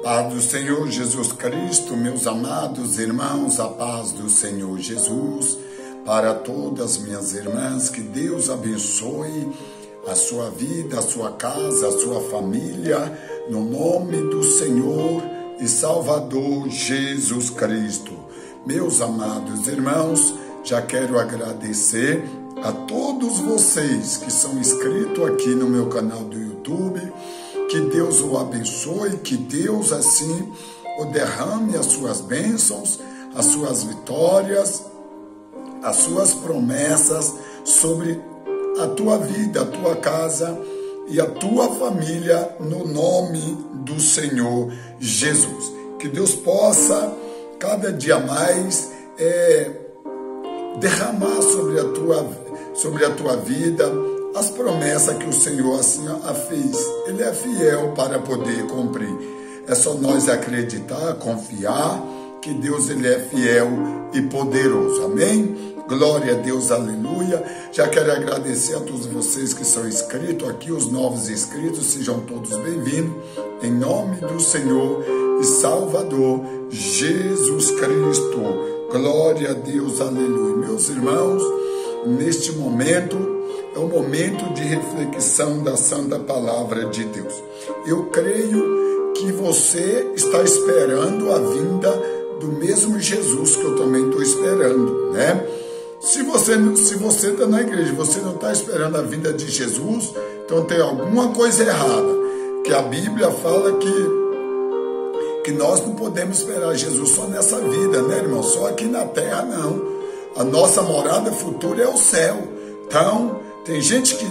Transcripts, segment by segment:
Paz do Senhor Jesus Cristo, meus amados irmãos, a paz do Senhor Jesus para todas as minhas irmãs, que Deus abençoe a sua vida, a sua casa, a sua família, no nome do Senhor e Salvador Jesus Cristo. Meus amados irmãos, já quero agradecer a todos vocês que são inscritos aqui no meu canal do YouTube. Que Deus o abençoe, que Deus assim o derrame as suas bênçãos, as suas vitórias, as suas promessas sobre a tua vida, a tua casa e a tua família, no nome do Senhor Jesus. Que Deus possa cada dia mais derramar sobre a tua vida as promessas que o Senhor assim a fez. Ele é fiel para poder cumprir. É só nós acreditar, confiar que Deus ele é fiel e poderoso. Amém? Glória a Deus, aleluia. Já quero agradecer a todos vocês que são inscritos aqui, os novos inscritos, sejam todos bem-vindos, em nome do Senhor e Salvador Jesus Cristo. Glória a Deus, aleluia. Meus irmãos, neste momento é um momento de reflexão da Santa Palavra de Deus. Eu creio que você está esperando a vinda do mesmo Jesus que eu também estou esperando, né? Se você está na igreja, você não está esperando a vinda de Jesus, então tem alguma coisa errada. Que a Bíblia fala que nós não podemos esperar Jesus só nessa vida, né, irmão? Só aqui na terra, não. A nossa morada futura é o céu. Então, tem gente que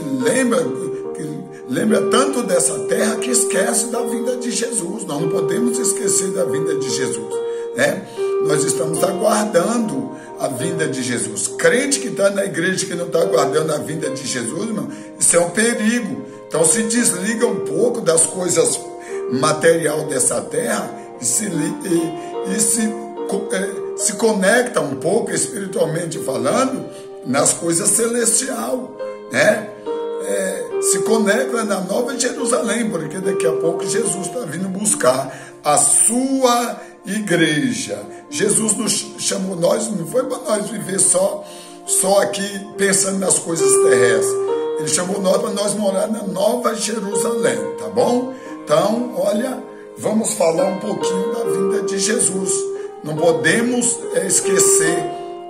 lembra tanto dessa terra que esquece da vinda de Jesus. Nós não podemos esquecer da vinda de Jesus, né? Nós estamos aguardando a vinda de Jesus. Crente que está na igreja que não está aguardando a vinda de Jesus, irmão, isso é um perigo. Então se desliga um pouco das coisas material dessa terra e se conecta um pouco, espiritualmente falando, nas coisas celestial, né? Se conecta na Nova Jerusalém, porque daqui a pouco Jesus está vindo buscar a sua igreja. Jesus nos chamou, não foi para nós viver só aqui pensando nas coisas terrestres. Ele chamou nós para nós morar na Nova Jerusalém, tá bom? Então, olha, vamos falar um pouquinho da vinda de Jesus. Não podemos esquecer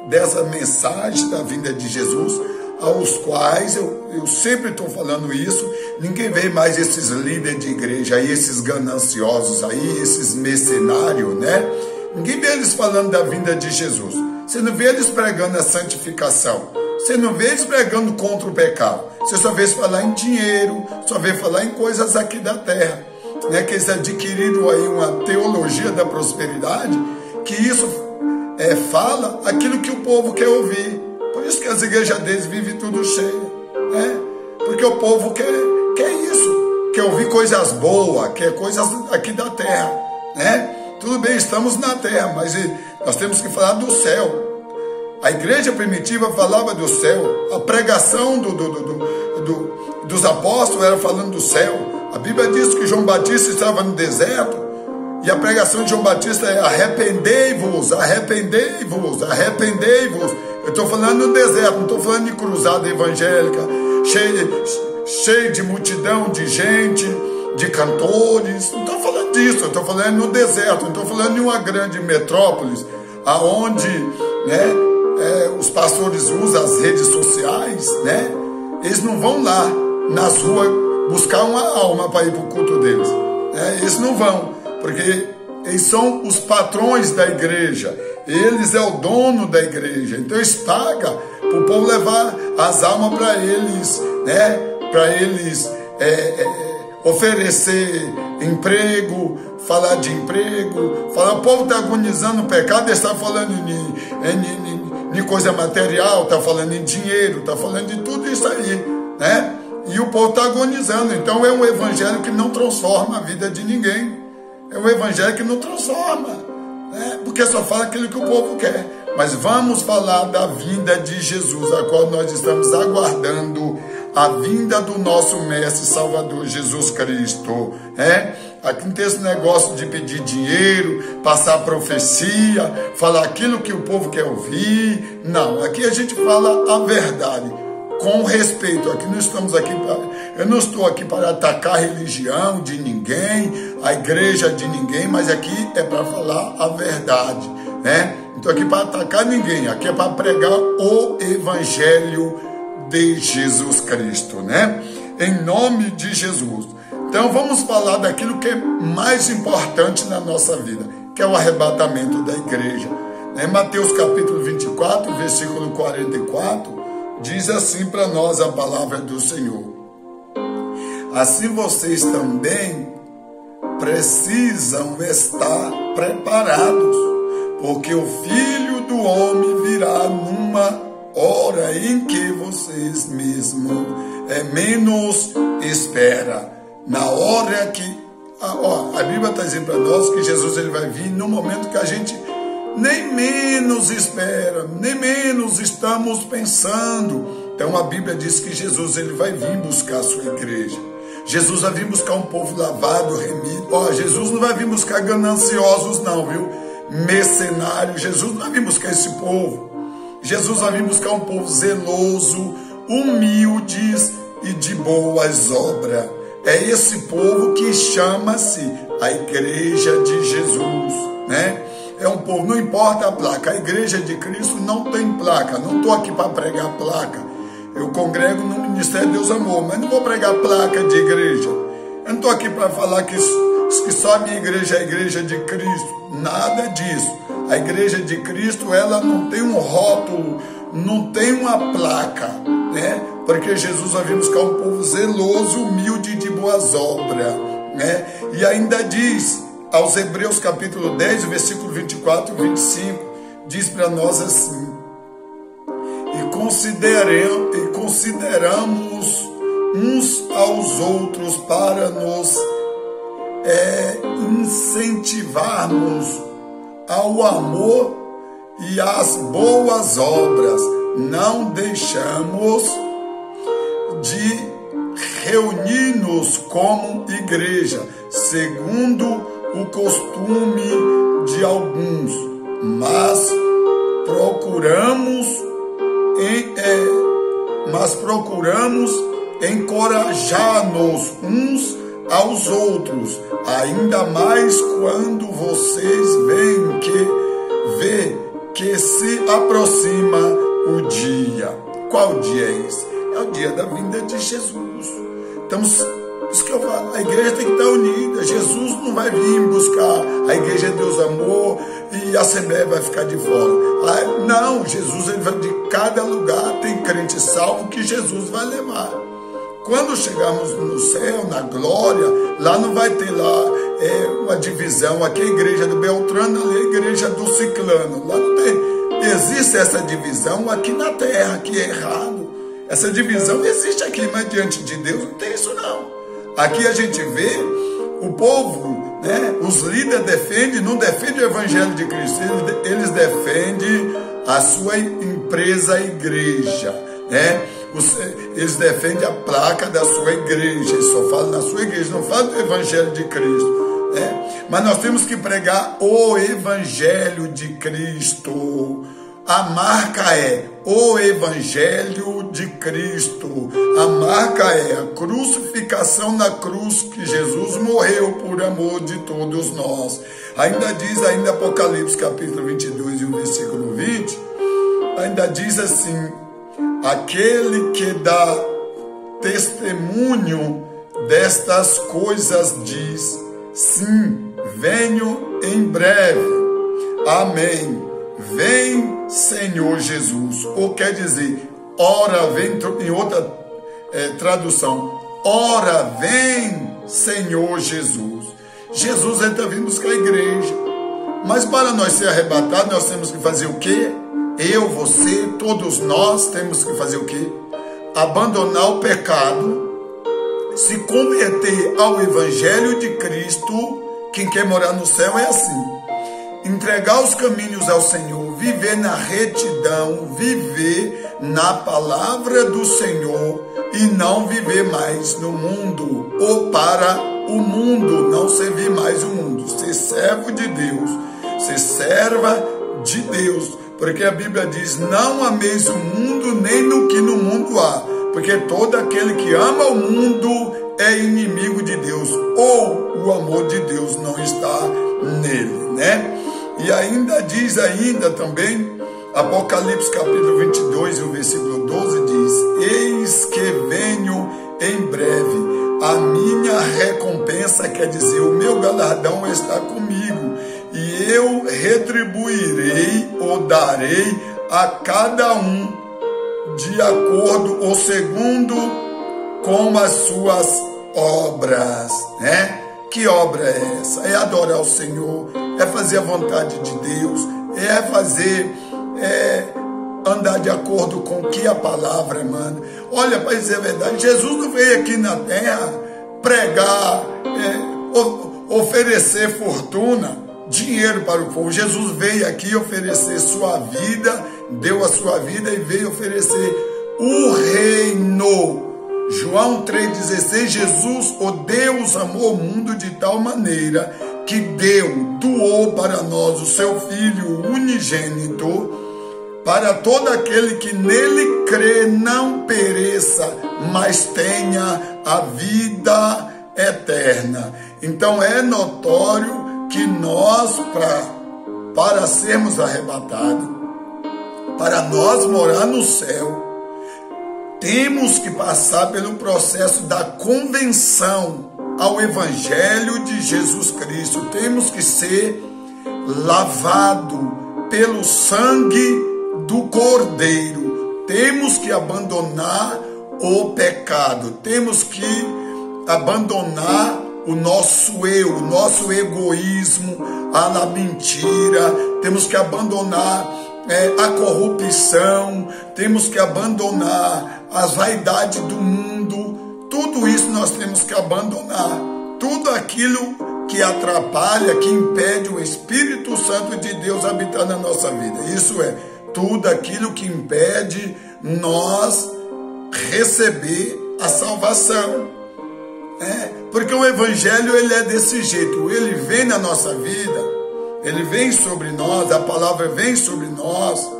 dessa mensagem da vinda de Jesus, aos quais eu sempre estou falando isso. Ninguém vê mais esses líderes de igreja aí, esses gananciosos aí, esses mercenários, né? Ninguém vê eles falando da vinda de Jesus. Você não vê eles pregando a santificação. Você não vê eles pregando contra o pecado. Você só vê eles falar em dinheiro, só vê falar em coisas aqui da terra, né? Que eles adquiriram aí uma teologia da prosperidade, que isso fala aquilo que o povo quer ouvir. Por isso que as igrejas deles vivem tudo cheio, né? Porque o povo quer isso, quer ouvir coisas boas, quer coisas aqui da terra, né? Tudo bem, estamos na terra, mas nós temos que falar do céu. A igreja primitiva falava do céu, a pregação dos apóstolos era falando do céu. A Bíblia diz que João Batista estava no deserto, e a pregação de João Batista é: arrependei-vos, arrependei-vos, arrependei-vos. Eu estou falando no deserto, não estou falando de cruzada evangélica, cheio de multidão de gente, de cantores. Não estou falando disso, eu estou falando no deserto, não estou falando de uma grande metrópole, aonde, né, os pastores usam as redes sociais, né? Eles não vão lá nas ruas buscar uma alma para ir para o culto deles, né? Eles não vão, porque eles são os patrões da igreja, eles é o dono da igreja, então eles pagam para o povo levar as almas para eles, né? Para eles oferecer emprego, falar de emprego, falar, o povo está agonizando no pecado, ele está falando de coisa material, está falando em dinheiro, está falando de tudo isso aí, né? E o povo está agonizando. Então é um evangelho que não transforma a vida de ninguém. É um evangelho que não transforma, né? Porque só fala aquilo que o povo quer. Mas vamos falar da vinda de Jesus, a qual nós estamos aguardando, a vinda do nosso Mestre Salvador Jesus Cristo, Aqui não tem esse negócio de pedir dinheiro, passar profecia, falar aquilo que o povo quer ouvir. Não, aqui a gente fala a verdade, com respeito. Aqui não estamos aqui eu não estou aqui para atacar a religião de ninguém, a igreja de ninguém, mas aqui é para falar a verdade, né? Não estou aqui para atacar ninguém, aqui é para pregar o Evangelho de Jesus Cristo, né? Em nome de Jesus. Então vamos falar daquilo que é mais importante na nossa vida, que é o arrebatamento da igreja. Em Mateus capítulo 24, versículo 44, diz assim para nós a palavra do Senhor: assim vocês também precisam estar preparados, porque o Filho do Homem virá numa hora em que vocês mesmos menos esperam. Na hora que a Bíblia está dizendo para nós que Jesus ele vai vir no momento que a gente nem menos espera, nem menos estamos pensando. Então a Bíblia diz que Jesus ele vai vir buscar a sua igreja. Jesus vai vir buscar um povo lavado, remido. Jesus não vai vir buscar gananciosos não, viu? Mercenários. Jesus não vai vir buscar esse povo. Jesus vai vir buscar um povo zeloso, humildes e de boas obras. É esse povo que chama-se a igreja de Jesus, né? É um povo, não importa a placa, a igreja de Cristo não tem placa. Não estou aqui para pregar placa. Eu congrego no Ministério Deus Amor, mas não vou pregar placa de igreja. Eu não estou aqui para falar que só a minha igreja é a igreja de Cristo. Nada disso. A igreja de Cristo, ela não tem um rótulo, não tem uma placa, né? Porque Jesus vai vir buscar um povo zeloso, humilde e de boas obras, né? E ainda diz aos Hebreus capítulo 10, versículo 24 e 25, diz para nós assim: e consideramos uns aos outros para nos incentivarmos ao amor e às boas obras. Não deixamos de reunir-nos como igreja, segundo o costume de alguns, mas procuramos encorajar-nos uns aos outros, ainda mais quando vocês veem que se aproxima o dia. Qual dia é esse? É o dia da vinda de Jesus. Então, isso que eu falo, a igreja tem que estar unida. Jesus não vai vir buscar a igreja de Deus Amor e a Assembleia vai ficar de fora. Não, Jesus ele vai de cada lugar, tem crente salvo que Jesus vai levar. Quando chegarmos no céu, na glória, lá não vai ter lá uma divisão, aqui é a igreja do Beltrano, ali é a igreja do Ciclano. Lá não tem. Existe essa divisão aqui na terra, que é errado. Essa divisão existe aqui, mas diante de Deus não tem isso não. Aqui a gente vê o povo, né? Os líderes não defendem o Evangelho de Cristo, eles defendem a sua empresa, a igreja, né? Eles defendem a placa da sua igreja, eles só falam na sua igreja, não falam do Evangelho de Cristo, né? Mas nós temos que pregar o Evangelho de Cristo. A marca é o Evangelho de Cristo. A marca é a crucificação na cruz, que Jesus morreu por amor de todos nós. Ainda diz, Apocalipse capítulo 22 e o versículo 20, ainda diz assim: aquele que dá testemunho destas coisas diz: sim, venho em breve. Amém. Vem, Senhor Jesus. Ou quer dizer, ora vem, em outra tradução, ora vem, Senhor Jesus. Jesus está vindo buscar a igreja. Mas para nós ser arrebatados, nós temos que fazer o quê? Eu, você, todos nós temos que fazer o quê? Abandonar o pecado, se converter ao Evangelho de Cristo. Quem quer morar no céu é assim: entregar os caminhos ao Senhor, viver na retidão, viver na palavra do Senhor e não viver mais no mundo ou para o mundo, não servir mais o mundo, ser servo de Deus, ser serva de Deus, porque a Bíblia diz: não ameis o mundo nem no que no mundo há, porque todo aquele que ama o mundo é inimigo de Deus, ou o amor de Deus não está nele, né? E ainda diz também, Apocalipse capítulo 22, o versículo 12 diz: eis que venho em breve, a minha recompensa, quer dizer, o meu galardão está comigo, e eu retribuirei ou darei a cada um de acordo ou segundo com as suas obras, né? Que obra é essa? É adorar o Senhor, é fazer a vontade de Deus, andar de acordo com o que a palavra manda. Olha, para dizer a verdade, Jesus não veio aqui na terra pregar, oferecer fortuna, dinheiro para o povo. Jesus veio aqui oferecer sua vida, deu a sua vida e veio oferecer o reino. João 3,16, Jesus, o Deus, amou o mundo de tal maneira que doou para nós o seu Filho unigênito, para todo aquele que nele crê não pereça, mas tenha a vida eterna. Então é notório que nós, para sermos arrebatados, para nós morar no céu, temos que passar pelo processo da convenção ao Evangelho de Jesus Cristo. Temos que ser lavado pelo sangue do Cordeiro. Temos que abandonar o pecado. Temos que abandonar o nosso eu, o nosso egoísmo, a mentira. Temos que abandonar a corrupção. Temos que abandonar as vaidades do mundo. Tudo isso nós temos que abandonar. Tudo aquilo que atrapalha, que impede o Espírito Santo de Deus habitar na nossa vida. Isso é, tudo aquilo que impede nós receber a salvação. Porque o Evangelho, ele é desse jeito. Ele vem na nossa vida, ele vem sobre nós, a palavra vem sobre nós,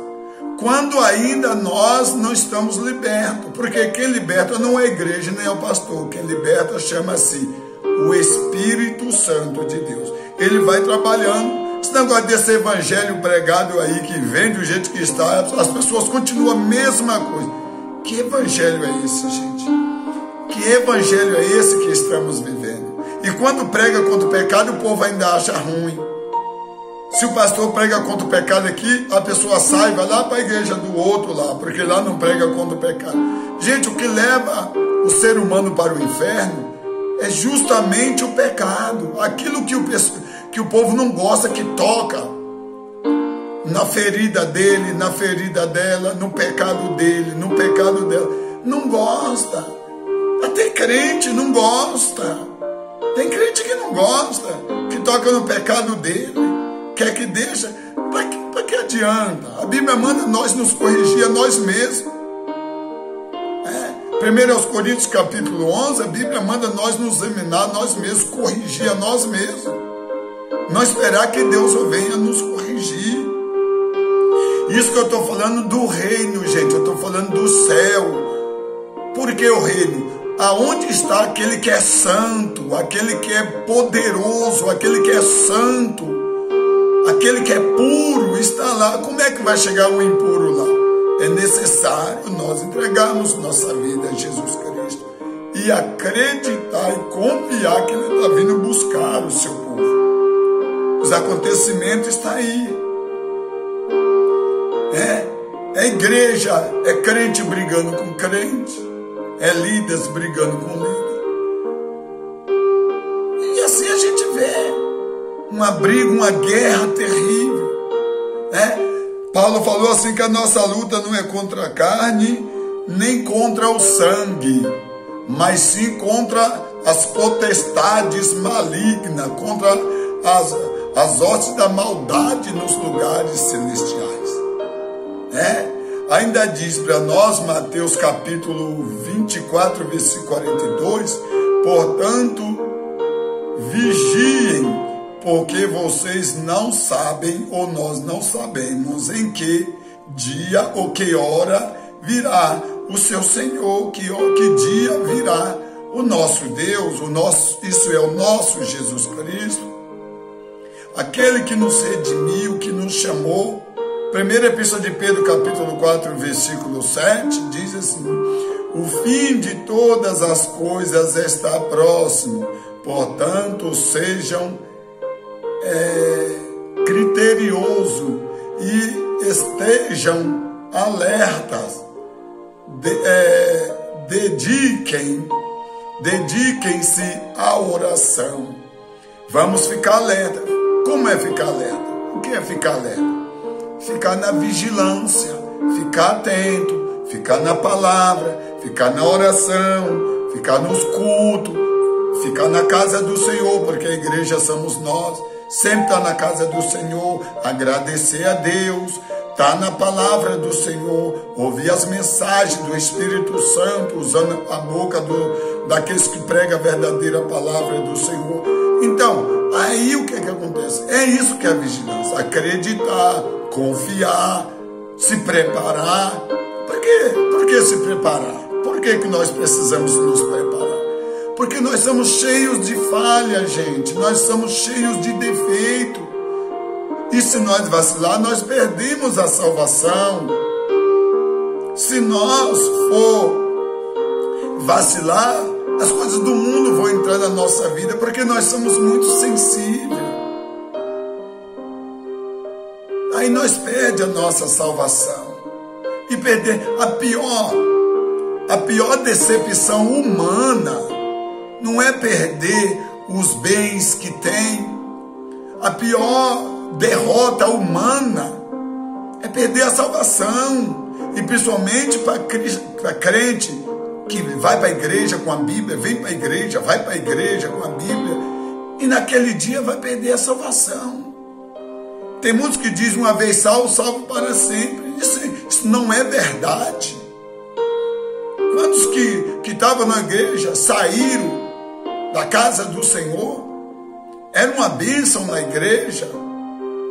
quando ainda nós não estamos libertos. Porque quem liberta não é a igreja nem é o pastor. Quem liberta chama-se o Espírito Santo de Deus. Ele vai trabalhando. Esse negócio desse evangelho pregado aí, que vem do jeito que está, as pessoas continuam a mesma coisa. Que evangelho é esse, gente? Que evangelho é esse que estamos vivendo? E quando prega contra o pecado, o povo ainda acha ruim. Se o pastor prega contra o pecado aqui, a pessoa sai, vai lá para a igreja do outro lá, porque lá não prega contra o pecado. Gente, o que leva o ser humano para o inferno é justamente o pecado. Aquilo que o povo não gosta, que toca na ferida dele, na ferida dela, no pecado dele, no pecado dela. Não gosta. Até crente não gosta. Tem crente que não gosta, que toca no pecado dele. Quer que deixa? Para que adianta? A Bíblia manda nós nos corrigir a nós mesmos. 1 Coríntios capítulo 11, a Bíblia manda nós nos examinar nós mesmos, corrigir a nós mesmos. Não esperar que Deus venha nos corrigir. Isso que eu estou falando do reino, gente. Eu estou falando do céu. Por que o reino? Aonde está aquele que é santo, aquele que é poderoso, aquele que é santo, aquele que é puro, está lá. Como é que vai chegar o impuro lá? É necessário nós entregarmos nossa vida a Jesus Cristo e acreditar e confiar que Ele está vindo buscar o seu povo. Os acontecimentos estão aí. É igreja, é crente brigando com crente, é líderes brigando com líder. E assim a gente vê uma briga, uma guerra terrível. Paulo falou assim que a nossa luta não é contra a carne, nem contra o sangue, mas sim contra as potestades malignas, contra as hostes da maldade nos lugares celestiais. Ainda diz para nós, Mateus capítulo 24, versículo 42, portanto, vigiem, porque vocês não sabem, ou nós não sabemos, em que dia ou que hora virá o seu Senhor, que dia virá o nosso Deus, isso é o nosso Jesus Cristo, aquele que nos redimiu, que nos chamou. Primeira Epístola de Pedro, capítulo 4, versículo 7, diz assim: o fim de todas as coisas está próximo, portanto, sejam criteriosos e estejam alertas, dediquem-se à oração. Vamos ficar alerta. Como é ficar alerta? O que é ficar alerta? Ficar na vigilância, ficar atento, ficar na palavra, ficar na oração, ficar nos cultos, ficar na casa do Senhor, porque a igreja somos nós. Sempre estar na casa do Senhor, agradecer a Deus, estar na palavra do Senhor, ouvir as mensagens do Espírito Santo, usando a boca daqueles que pregam a verdadeira palavra do Senhor. Então, aí o que acontece? É isso que é a vigilância: acreditar, confiar, se preparar. Por quê? Por que se preparar? Por que nós precisamos nos preparar? Porque nós somos cheios de falha, gente. Nós somos cheios de defeito. E se nós vacilar, nós perdemos a salvação. Se nós for vacilar, as coisas do mundo vão entrar na nossa vida, porque nós somos muito sensíveis. Aí nós perdemos a nossa salvação. E perder a pior decepção humana não é perder os bens que tem. A pior derrota humana é perder a salvação. E principalmente para crente que vai para a igreja com a Bíblia, vem para a igreja, vai para a igreja com a Bíblia, e naquele dia vai perder a salvação. Tem muitos que dizem: uma vez salvo, salvo para sempre. Isso não é verdade. Quantos que estavam na igreja saíram da casa do Senhor? Era uma bênção na igreja,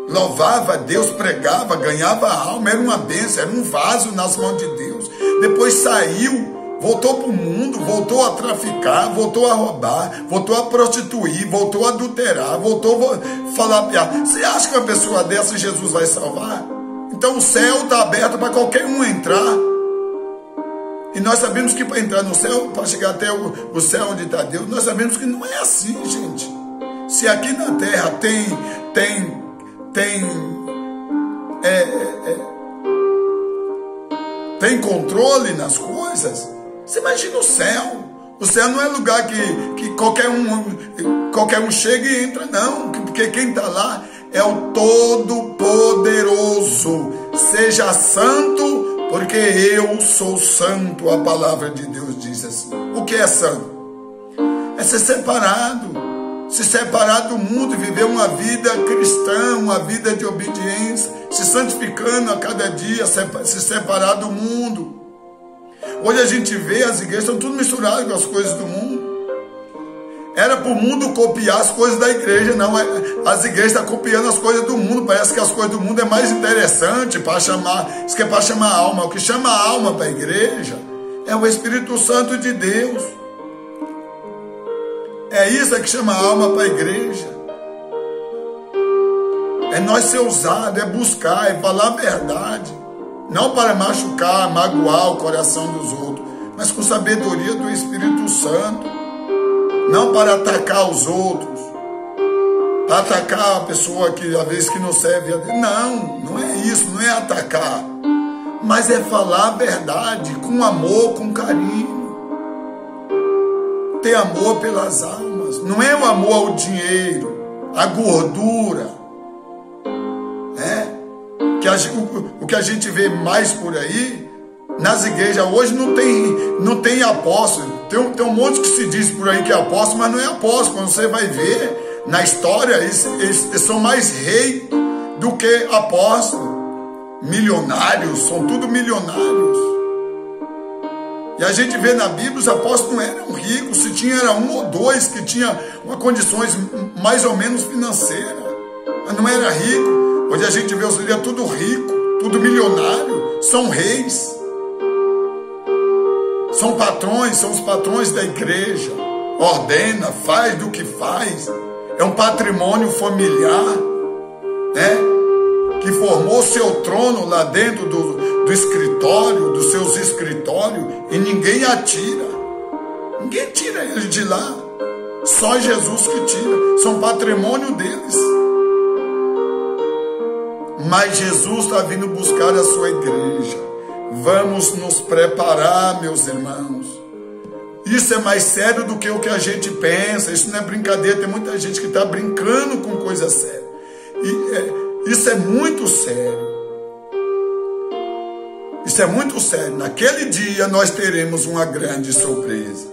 louvava a Deus, pregava, ganhava a alma, era uma bênção, era um vaso nas mãos de Deus. Depois saiu, voltou para o mundo, voltou a traficar, voltou a roubar, voltou a prostituir, voltou a adulterar, voltou a falar piada. Você acha que uma pessoa dessa Jesus vai salvar? Então o céu está aberto para qualquer um entrar. E nós sabemos que para entrar no céu, para chegar até o céu onde está Deus, nós sabemos que não é assim, gente. Se aqui na terra tem controle nas coisas, você imagina o céu. O céu não é lugar que qualquer um chega e entra, não. Porque quem está lá é o Todo-Poderoso. Seja santo, porque eu sou santo. A palavra de Deus diz assim. O que é santo? É ser separado. Se separar do mundo e viver uma vida cristã, uma vida de obediência, se santificando a cada dia, se separar do mundo. Hoje a gente vê as igrejas estão tudo misturadas com as coisas do mundo. Era para o mundo copiar as coisas da igreja, não. As igrejas estão copiando as coisas do mundo. Parece que as coisas do mundo é mais interessante para chamar. Isso que é para chamar a alma. O que chama a alma para a igreja é o Espírito Santo de Deus. É isso que chama a alma para a igreja. É nós ser ousado, é buscar, é falar a verdade. Não para machucar, magoar o coração dos outros, mas com sabedoria do Espírito Santo. Não para atacar os outros, para atacar a pessoa que às vezes que não serve a Deus. Não é isso, não é atacar. Mas é falar a verdade com amor, com carinho. Ter amor pelas almas. Não é o amor ao dinheiro, à gordura. O que a gente vê mais por aí, nas igrejas hoje não tem apóstolo. Tem um monte que se diz por aí que é apóstolo, mas não é apóstolo. Quando você vai ver na história, eles são mais rei do que apóstolo. Milionários, são tudo milionários. E a gente vê na Bíblia, os apóstolos não eram ricos, se tinha era um ou dois que tinha uma condições mais ou menos financeiras, mas não era rico. Hoje a gente vê os líderes tudo rico, tudo milionário, são reis, são patrões, são os patrões da igreja, ordena, faz do que faz, é um patrimônio familiar, né? Que formou seu trono lá dentro do escritório, dos seus escritórios, e ninguém atira. Ninguém tira eles de lá. Só Jesus que tira. São patrimônio deles. Mas Jesus está vindo buscar a sua igreja. Vamos nos preparar, meus irmãos. Isso é mais sério do que o que a gente pensa. Isso não é brincadeira. Tem muita gente que está brincando com coisa séria. Isso é muito sério. Isso é muito sério. Naquele dia nós teremos uma grande surpresa.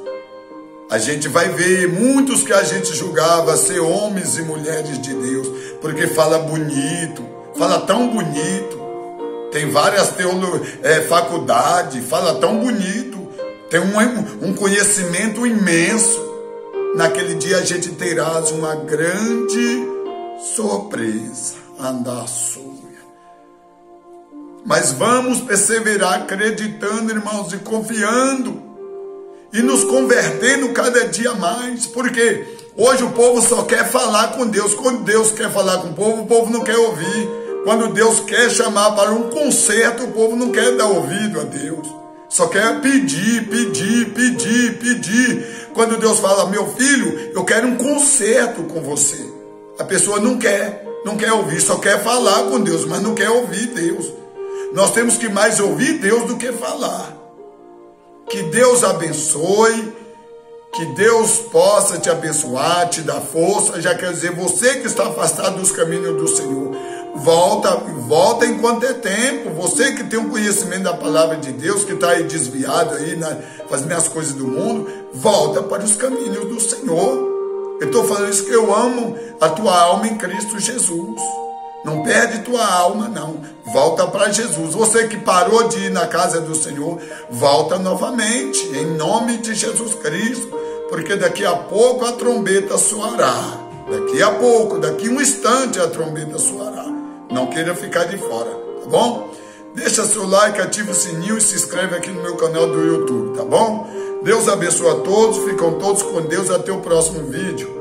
A gente vai ver muitos que a gente julgava ser homens e mulheres de Deus, porque fala bonito, fala tão bonito, tem várias faculdades, fala tão bonito, tem um conhecimento imenso. Naquele dia a gente terá uma grande surpresa. Andar suja. Mas vamos perseverar acreditando, irmãos, e confiando e nos convertendo cada dia mais, porque hoje o povo só quer falar com Deus. Quando Deus quer falar com o povo não quer ouvir. Quando Deus quer chamar para um concerto, o povo não quer dar ouvido a Deus, só quer pedir, pedir, pedir, pedir. Quando Deus fala, meu filho, eu quero um concerto com você, a pessoa não quer ouvir, só quer falar com Deus, mas não quer ouvir Deus. Nós temos que mais ouvir Deus do que falar. Que Deus abençoe, que Deus possa te abençoar, te dar força. Já quer dizer, você que está afastado dos caminhos do Senhor, volta enquanto é tempo. Você que tem um conhecimento da palavra de Deus, que está aí desviado, aí, fazendo as coisas do mundo, volta para os caminhos do Senhor. Eu estou falando isso que eu amo a tua alma em Cristo Jesus. Não perde tua alma, não. Volta para Jesus. Você que parou de ir na casa do Senhor, volta novamente, em nome de Jesus Cristo. Porque daqui a pouco a trombeta soará. Daqui a pouco, daqui um instante a trombeta soará. Não queira ficar de fora, tá bom? Deixa seu like, ativa o sininho e se inscreve aqui no meu canal do YouTube, tá bom? Deus abençoe a todos, ficam todos com Deus, até o próximo vídeo.